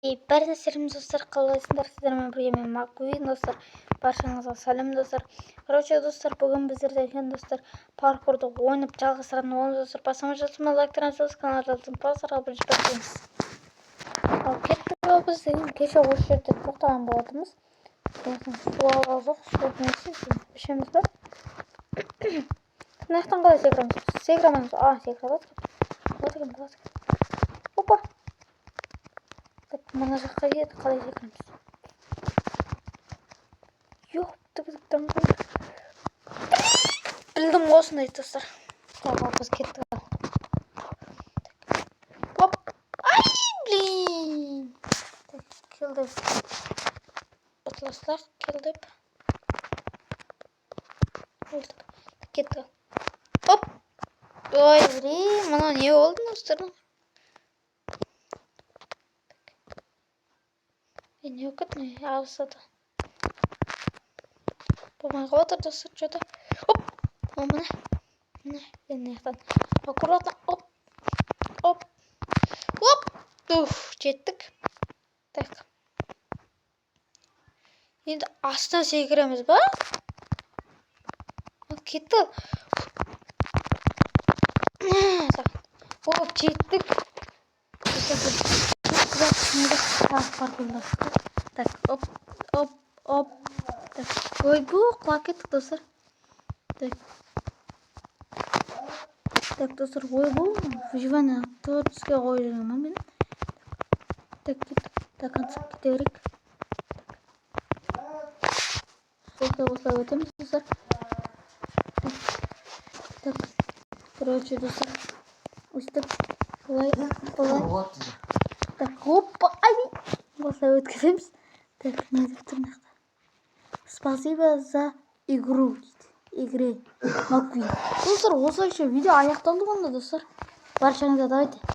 Бәріңіздеріңіз достар, қалайсыңдар? Сіздермен бірге мен Маккуин достар. Баршаңызға сәлем достар. Короче достар, бүгін біздерде екен достар паркурды ойнап жалғастыратын боламыз достар. Басыма жасыма лайктарыңызды каналға жазылсаңыздар бірінші бастаймыз. Ал кеттік ал біз деген кеше осы жерде тоқтаған болатынбыз. Су алған жоқ, су несі ішеміз бе? Мына жақтан қалай секіреміз? Секіреміз. Секіре алады. Опа. Так, мына жаққа еді, қалай секіреміз? Білдім осындай достар. Так, біз кеттік. Оп! Ай, блин! Так, келдіп. Ұтыласылақ, келдіп. Кеттік. Оп! Ой, блин, мұна не болды достар? Не өкітіне, ауысады. Болмайға отыр достар, что-то. Оп! О, мына. Аяқтан. Аккуратно. Оп! Оп! Оп! Жеттік. Так. Енді астан секіреміз ба? Кетті. Оп, жеттік. Так, оп. Так, ойбу, құлап кеттік достар. Так, достар, ойбу, выживание турецке қойып жүрген мен. Так, концерт кете берейік. Осылай өтеміз достар. Так, короче достар, өстіп, солай. Так, опа, ай! Осылай өткіземіз. Так, не деп тұр мақта. Спасибо за игру дейді. Маккуин. Достар, осылайша видео аяқталды онда достар. Баршаңызға давайте.